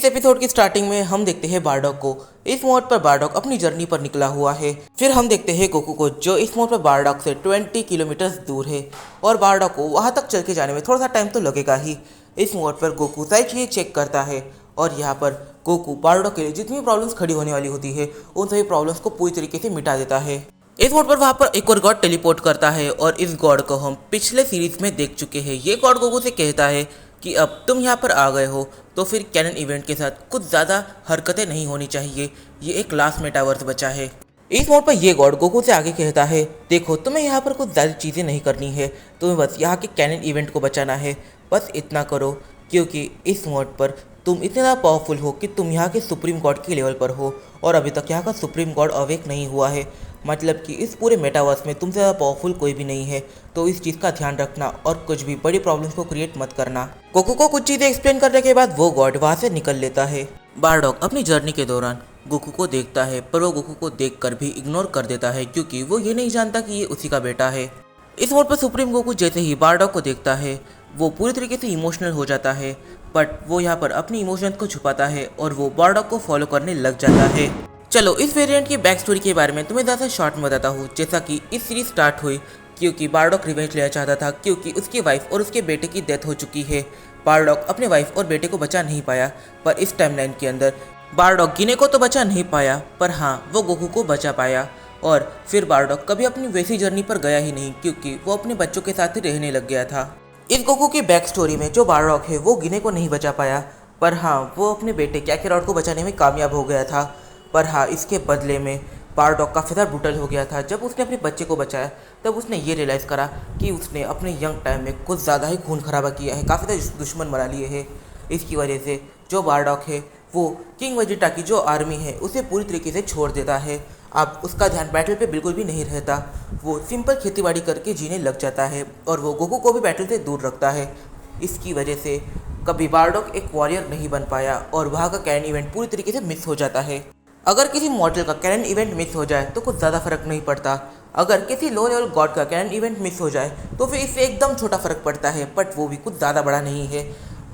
इस एपिसोड की स्टार्टिंग में हम देखते हैं बारडॉग को। इस मोड पर बारडॉग अपनी जर्नी पर निकला हुआ है। फिर हम देखते हैं गोकू को, जो इस मोड पर बारडॉग से 20 किलोमीटर दूर है और बारडॉग को वहां तक चल के जाने में थोड़ा सा टाइम तो लगेगा ही। इस मोड पर गोकू सारी चीज़ें चेक करता है और यहाँ पर गोकू बारडॉग के लिए जितनी प्रॉब्लम्स खड़ी होने वाली होती है उन सभी प्रॉब्लम्स को पूरी तरीके से मिटा देता है। इस मोड पर वहाँ पर एक और गॉड टेलीपोर्ट करता है और इस गॉड को हम पिछले सीरीज में देख चुके हैं। ये गॉड गोकू से कहता है कि अब तुम यहाँ पर आ गए हो तो फिर कैनन इवेंट के साथ कुछ ज़्यादा हरकतें नहीं होनी चाहिए, ये एक लास्ट मेटावर्स बचा है। इस मोड पर ये गॉड गोकू से आगे कहता है, देखो तुम्हें यहाँ पर कुछ ज़्यादा चीज़ें नहीं करनी है, तुम्हें बस यहाँ के कैनन इवेंट को बचाना है, बस इतना करो, क्योंकि इस मोड पर तुम इतने ज़्यादा पावरफुल हो कि तुम यहाँ के सुप्रीम गॉड के लेवल पर हो और अभी तक यहाँ का सुप्रीम गॉड अवेक नहीं हुआ है। मतलब कि इस पूरे मेटावर्स में तुमसे ज़्यादा पावरफुल कोई भी नहीं है, तो इस चीज़ का ध्यान रखना और कुछ भी बड़ी प्रॉब्लम्स को क्रिएट मत करना। गोकू को कुछ चीज़ें एक्सप्लेन करने के बाद वो गॉड वहाँ से निकल लेता है। बारडॉग अपनी जर्नी के दौरान गोकू को देखता है, पर वो गोकू को देखकर भी इग्नोर कर देता है क्योंकि वो ये नहीं जानता कि ये उसी का बेटा है। इस मोड पर सुप्रीम गोकू जैसे ही बारडॉग को देखता है वो पूरी तरीके से इमोशनल हो जाता है, बट वो यहाँ पर अपनी इमोशंस को छुपाता है और वो बारडॉग को फॉलो करने लग जाता है। चलो इस वेरिएंट की बैक स्टोरी के बारे में तुम्हें ज़्यादा शॉर्ट में बताता हूँ। जैसा कि इस सीरीज स्टार्ट हुई क्योंकि बारडॉग रिवेंज लेना चाहता था, क्योंकि उसकी वाइफ और उसके बेटे की डेथ हो चुकी है। बारडॉग अपने वाइफ और बेटे को बचा नहीं पाया, पर इस टाइमलाइन के अंदर बारडॉग गिने को तो बचा नहीं पाया, पर हाँ वो गोकू को बचा पाया। और फिर बारडॉग कभी अपनी वैसी जर्नी पर गया ही नहीं क्योंकि वो अपने बच्चों के साथ ही रहने लग गया था। इस गोकू की बैक स्टोरी में जो बारडॉग है वो गिने को नहीं बचा पाया, पर हाँ वो अपने बेटे कैकेरॉट को बचाने में कामयाब हो गया था। पर हाँ इसके बदले में बारडॉग काफ़ी ज़्यादा ब्रूटल हो गया था। जब उसने अपने बच्चे को बचाया तब उसने ये रियलाइज़ करा कि उसने अपने यंग टाइम में कुछ ज़्यादा ही खून खराबा किया है, काफ़ी ज़्यादा दुश्मन बना लिए हैं। इसकी वजह से जो बारडॉग है वो किंग वेजिटा की जो आर्मी है उसे पूरी तरीके से छोड़ देता है। अब उसका ध्यान बैटल पे बिल्कुल भी नहीं रहता, वो सिंपल खेतीबाड़ी करके जीने लग जाता है और वो गोकू को भी बैटल से दूर रखता है। इसकी वजह से कभी बारडॉग एक वॉरियर नहीं बन पाया और वहाँ का कैनन इवेंट पूरी तरीके से मिस हो जाता है। अगर किसी मॉडल का कैनन इवेंट मिस हो जाए तो कुछ ज़्यादा फर्क नहीं पड़ता, अगर किसी लो लेवल गॉड का कैनन इवेंट मिस हो जाए तो फिर इससे एकदम छोटा फर्क पड़ता है, बट वो भी कुछ ज़्यादा बड़ा नहीं है।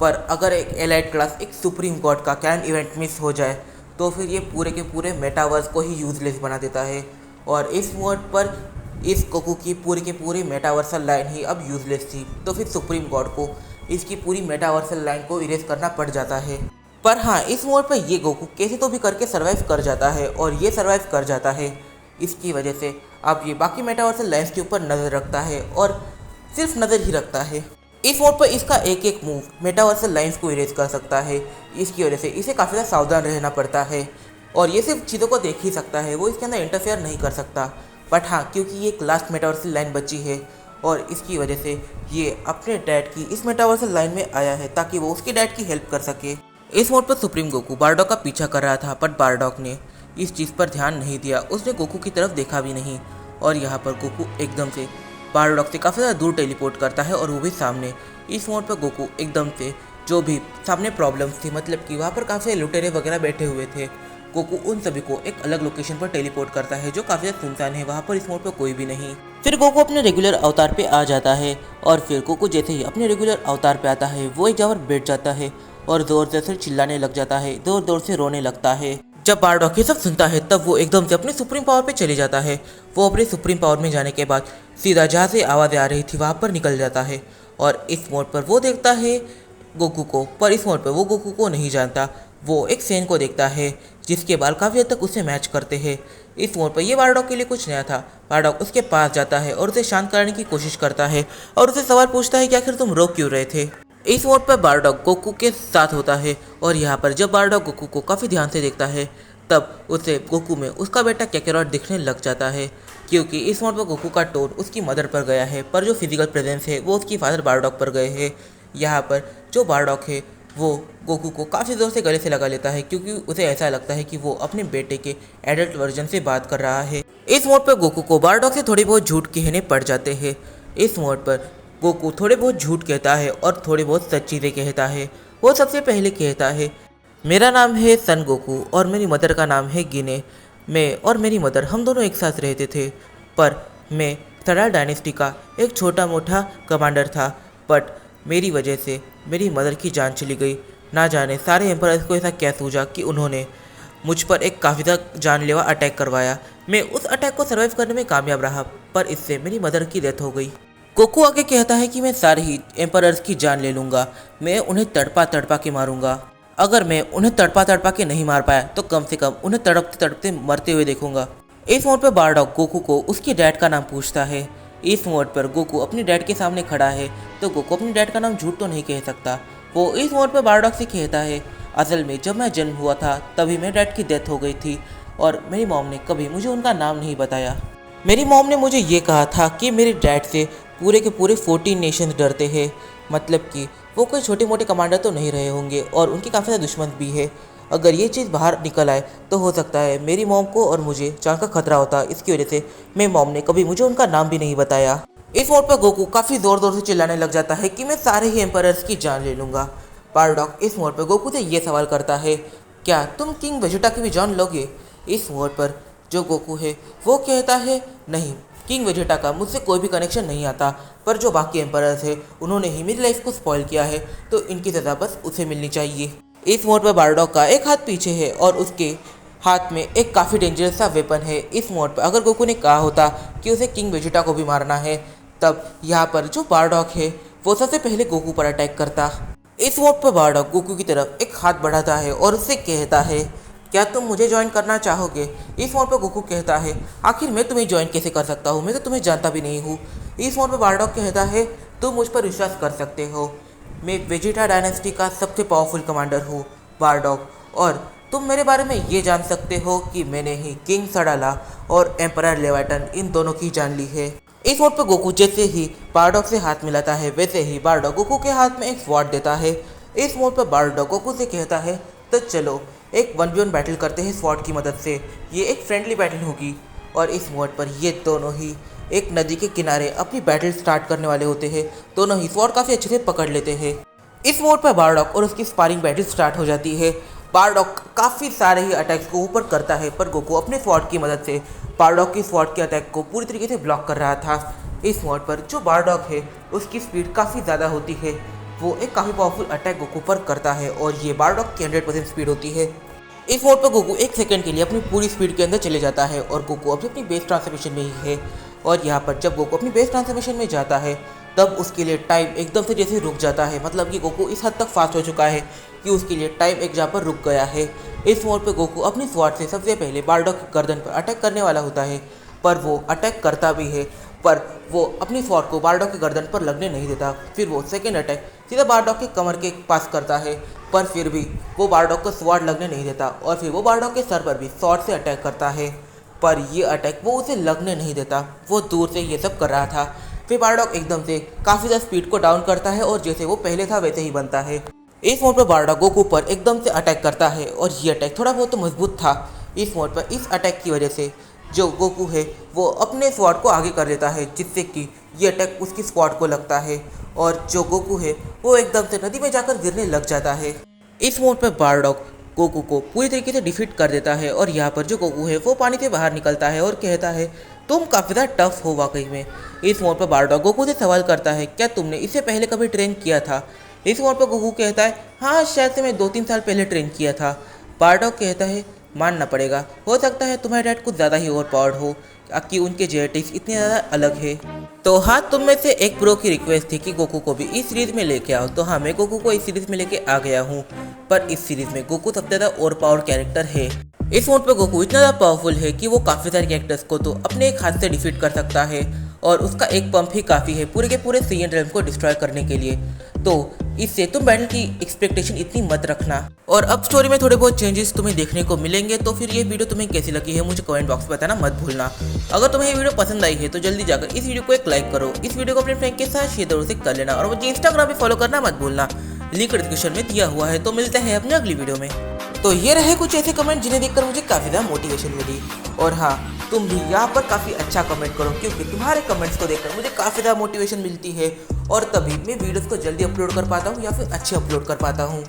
पर अगर एक एलाइट क्लास एक सुप्रीम गॉड का कैनन इवेंट मिस हो जाए तो फिर ये पूरे के पूरे मेटावर्स को ही यूजलेस बना देता है। और इस मोड पर इस गोकू की पूरी के पूरी मेटावर्सल लाइन ही अब यूजलेस थी, तो फिर सुप्रीम गॉड को इसकी पूरी मेटावर्सल लाइन को इरेज करना पड़ जाता है। पर हाँ इस मोड पर ये गोकू कैसे तो भी करके सर्वाइव कर जाता है और ये सर्वाइव कर जाता है। इसकी वजह से अब ये बाकी मेटावर्सल लाइन्स के ऊपर नज़र रखता है और सिर्फ नज़र ही रखता है। इस मोड पर इसका एक एक मूव मेटावर्सल लाइन्स को इरेज कर सकता है। इसकी वजह से इसे काफ़ी ज़्यादा सावधान रहना पड़ता है और ये सिर्फ चीज़ों को देख ही सकता है, वो इसके अंदर इंटरफेयर नहीं कर सकता। बट हाँ क्योंकि ये एक लास्ट मेटावर्सल लाइन बची है और इसकी वजह से ये अपने डैड की इस मेटावर्सल लाइन में आया है ताकि वो उसके डैड की हेल्प कर सके। इस मोड पर सुप्रीम गोकू बारडॉग का पीछा कर रहा था, बट बारडॉग ने इस चीज़ पर ध्यान नहीं दिया, उसने गोकू की तरफ देखा भी नहीं और यहाँ पर गोकू एकदम से बारडॉग से काफ़ी ज़्यादा दूर टेलीपोर्ट करता है और वो भी सामने। इस मोड पर गोकू एकदम से जो भी सामने प्रॉब्लम्स थी, मतलब कि वहाँ पर काफ़ी लुटेरे वगैरह बैठे हुए थे, गोकू उन सभी को एक अलग लोकेशन पर टेलीपोर्ट करता है जो काफ़ी ज़्यादा सुनसान है, वहाँ पर इस मोड पर कोई भी नहीं। फिर गोकू अपने रेगुलर अवतार पे आ जाता है और फिर गोकू जैसे ही अपने रेगुलर अवतार पे आता है वो एक जगह पर बैठ जाता है और ज़ोर से चिल्लाने लग जाता है, ज़ोर ज़ोर से रोने लगता है। जब बारडॉग ये सब सुनता है तब वो एकदम से अपने सुप्रीम पावर पे चले जाता है। वो अपने सुप्रीम पावर में जाने के बाद सीधा जहाँ से आवाज़ें आ रही थी वहाँ पर निकल जाता है और इस मोड पर वो देखता है गोकू को, पर इस मोड पर वो गोकू को नहीं जानता, वो एक सेन को देखता है जिसके बाल काफ़ी हद तक उससे मैच करते हैं। इस मोड पर ये बारडॉग के लिए कुछ नया था। बारडॉग उसके पास जाता है और उसे शांत कराने की कोशिश करता है और उसे सवाल पूछता है कि आखिर तुम रो क्यों रहे थे। इस मोड पर बारडॉग गोकू के साथ होता है और यहाँ पर जब बारडॉग गोकू को काफ़ी ध्यान से देखता है तब उसे गोकू में उसका बेटा कैकेरॉट दिखने लग जाता है, क्योंकि इस मोड पर गोकू का टोन उसकी मदर पर गया है पर जो फिजिकल प्रेजेंस है वो उसकी फादर बारडॉग पर गए हैं। यहाँ पर जो बारडॉग है वो गोकू को काफ़ी ज़ोर से गले से लगा लेता है क्योंकि उसे ऐसा लगता है कि वो अपने बेटे के एडल्ट वर्जन से बात कर रहा है। इस मोड पर गोकू को बारडॉग से थोड़ी बहुत झूठ कहने पड़ जाते हैं। इस मोड पर गोकू थोड़े बहुत झूठ कहता है और थोड़ी बहुत सच चीज़ें कहता है। वो सबसे पहले कहता है, मेरा नाम है सन गोकू और मेरी मदर का नाम है गिने। मैं और मेरी मदर हम दोनों एक साथ रहते थे, पर मैं सडाल डायनेस्टी का एक छोटा मोटा कमांडर था, बट मेरी वजह से मेरी मदर की जान चली गई। ना जाने सारे एम्परर्स को ऐसा क्या सूझा कि उन्होंने मुझ पर एक काफ़ी ज़्यादा जानलेवा अटैक करवाया। मैं उस अटैक को सर्वाइव करने में कामयाब रहा, पर इससे मेरी मदर की डेथ हो गई। गोकू आगे कहता है कि मैं सारे ही एम्परर्स की जान ले लूँगा, मैं उन्हें तड़पा तड़पा के मारूंगा। अगर मैं उन्हें तड़पा तड़पा के नहीं मार पाया तो कम से कम उन्हें तड़पते तड़पते मरते हुए देखूंगा। इस मोड पर बारडॉग गोकू को उसके डैड का नाम पूछता है। इस मोड पर गोकू अपने डैड के सामने खड़ा है, तो गोकू अपने डैड का नाम झूठ तो नहीं कह सकता। वो इस मोड पर बारडॉग से कहता है, असल में जब मैं जन्म हुआ था तभी मेरे डैड की डेथ हो गई थी और मेरी मॉम ने कभी मुझे उनका नाम नहीं बताया। मेरी मॉम ने मुझे ये कहा था कि मेरे डैड से पूरे के पूरे 14 नेशंस डरते हैं, मतलब कि वो कोई छोटे मोटे कमांडर तो नहीं रहे होंगे और उनके काफ़ी ज़्यादा दुश्मन भी है। अगर ये चीज़ बाहर निकल आए तो हो सकता है मेरी मॉम को और मुझे जान का खतरा होता। इसकी वजह से मेरी मॉम ने कभी मुझे उनका नाम भी नहीं बताया। इस मोड पर गोकू काफ़ी ज़ोर ज़ोर से चिल्लाने लग जाता है कि मैं सारे ही एम्परर्स की जान ले लूँगा। बारडॉग इस मोड पर गोकू से ये सवाल करता है, क्या तुम किंग वेजिटा की भी जान लोगे? इस मोड पर जो गोकू है वो कहता है, नहीं, किंग वेजिटा का मुझसे कोई भी कनेक्शन नहीं आता, पर जो बाकी एम्परर्स है उन्होंने ही मेरी लाइफ को स्पॉइल किया है, तो इनकी सज़ा बस उसे मिलनी चाहिए। इस मोड पर बारडॉग का एक हाथ पीछे है और उसके हाथ में एक काफ़ी डेंजरस सा वेपन है। इस मोड पर अगर गोकू ने कहा होता कि उसे किंग वेजिटा को भी मारना है, तब यहाँ पर जो बारडॉग है वो सबसे पहले गोकू पर अटैक करता। इस मोड पर बारडॉग गोकू की तरफ एक हाथ बढ़ाता है और उससे कहता है, क्या तुम मुझे ज्वाइन करना चाहोगे? इस मोड पर गोकू कहता है, आखिर मैं तुम्हें ज्वाइन कैसे कर सकता हूँ, मैं तो तुम्हें जानता भी नहीं हूँ। इस मोड पर बारडॉग कहता है, तुम मुझ पर विश्वास कर सकते हो, मैं वेजिटा डायनेस्टी का सबसे पावरफुल कमांडर हूँ बारडॉग, और तुम मेरे बारे में ये जान सकते हो कि मैंने ही किंग सडाला और एम्परर लेवाटन इन दोनों की जान ली है। इस मोड पर गोकू जैसे ही बारडॉग से हाथ मिलाता है वैसे ही बारडॉग गोकू के हाथ में एक स्वॉर्ड देता है। इस मोड पर बारडॉग गोकू से कहता है, तो चलो एक 1v1 बैटल करते हैं स्वॉर्ड की मदद से, ये एक फ्रेंडली बैटल होगी। और इस मोड पर ये दोनों ही एक नदी के किनारे अपनी बैटल स्टार्ट करने वाले होते हैं। दोनों ही स्वॉर्ड काफ़ी अच्छे से पकड़ लेते हैं। इस मोड पर बारडॉग और उसकी स्पारिंग बैटल स्टार्ट हो जाती है। बारडॉग काफ़ी सारे ही अटैक्स को ऊपर करता है, पर गोकू अपने स्वॉर्ड की मदद से बारडॉग की स्वॉर्ड के अटैक को पूरी तरीके से ब्लॉक कर रहा था। इस मोड पर जो बारडॉग है उसकी स्पीड काफ़ी ज़्यादा होती है, वो एक काफ़ी पावरफुल अटैक गोकू पर करता है और ये बारडॉग की 100% स्पीड होती है। इस मोड पर गोकू एक सेकंड के लिए अपनी पूरी स्पीड के अंदर चले जाता है और गोकू अभी अपनी बेस ट्रांसफॉर्मेशन में ही है। और यहाँ पर जब गोकू अपनी बेस ट्रांसफॉर्मेशन में जाता है तब उसके लिए टाइम एकदम से जैसे रुक जाता है, मतलब कि गोकू इस हद तक फास्ट हो चुका है कि उसके लिए टाइम एक जगह पर रुक गया है। इस मोड पर गोकू अपनी स्वॉर्ड से सबसे पहले बारडॉग की गर्दन पर अटैक करने वाला होता है, पर वो अटैक करता भी है, पर वो अपनी स्वॉर्ड को बारडॉग की गर्दन पर लगने नहीं देता। फिर वो सेकेंड अटैक सीधा बारडॉग के कमर के पास करता है, पर फिर भी वो बारडॉग को स्वॉर्ड लगने नहीं देता और फिर वो बारडॉग के सर पर भी स्वॉर्ड से अटैक करता है, पर ये अटैक वो उसे लगने नहीं देता, वो दूर से ये सब कर रहा था। फिर बारडॉग एकदम से काफ़ी ज़्यादा स्पीड को डाउन करता है और जैसे वो पहले था वैसे ही बनता है। इस मोड पर बारडॉग गोकू पर एकदम से अटैक करता है और ये अटैक थोड़ा बहुत तो मजबूत था। इस मोड पर इस अटैक की वजह से जो गोकू है वो अपने स्वॉर्ड को आगे कर लेता है, जिससे कि ये अटैक उसकी स्वॉर्ड को लगता है और जो गोकू है वो एकदम से नदी में जाकर गिरने लग जाता है। इस मोड पर बारडॉग गोकू को पूरी तरीके से डिफीट कर देता है और यहाँ पर जो गोकू है वो पानी से बाहर निकलता है और कहता है, तुम काफ़ी ज़्यादा टफ हो वाकई में। इस मोड पर बारडॉग गोकू से सवाल करता है, क्या तुमने इससे पहले कभी ट्रेन किया था? इस मोड पर गोकू कहता है, हाँ शायद से मैं 2-3 साल पहले ट्रेन किया था। बारडॉग कहता है, मानना पड़ेगा, हो सकता है तुम्हारे डैड कुछ ज़्यादा ही ओवर पावर्ड हो कि उनके जेनेटिक्स इतने ज़्यादा अलग है। तो हाँ, तुम में से एक प्रो की रिक्वेस्ट थी कि गोकू को भी इस सीरीज़ में लेके आओ, तो हाँ मैं गोकू को इस सीरीज़ में लेके आ गया हूँ। पर इस सीरीज़ में गोकू सबसे ज़्यादा ओवर पावर कैरेक्टर है। इस मोड पर गोकू इतना ज़्यादा पावरफुल है कि वो काफ़ी सारे कैरेक्टर्स को तो अपने एक हाथ से डिफीट कर सकता है और उसका एक पंप ही काफ़ी है पूरे के पूरे सीएन रेल्म को डिस्ट्रॉय करने के लिए। तो इससे तुम बैटल की एक्सपेक्टेशन इतनी मत रखना। और अब स्टोरी में थोड़े बहुत चेंजेस तुम्हें देखने को मिलेंगे। तो फिर ये वीडियो तुम्हें कैसी लगी है मुझे कमेंट बॉक्स में बताना मत भूलना। अगर तुम्हें ये वीडियो पसंद आई है तो जल्दी जाकर इस वीडियो को एक लाइक करो, इस वीडियो को अपने फ्रेंड के साथ शेयर जरूर से कर लेना और मुझे इंस्टाग्राम पे फॉलो करना मत भूलना, लिंक डिस्क्रिप्शन में दिया हुआ है। तो मिलते हैं अपने अगली वीडियो में। तो ये रहे कुछ ऐसे कमेंट जिन्हें देखकर मुझे काफ़ी ज़्यादा मोटिवेशन मिली। और हाँ, तुम भी यहाँ पर काफ़ी अच्छा कमेंट करो, क्योंकि तुम्हारे कमेंट्स को देखकर मुझे काफ़ी ज़्यादा मोटिवेशन मिलती है और तभी मैं वीडियोस को जल्दी अपलोड कर पाता हूँ या फिर अच्छे अपलोड कर पाता हूँ।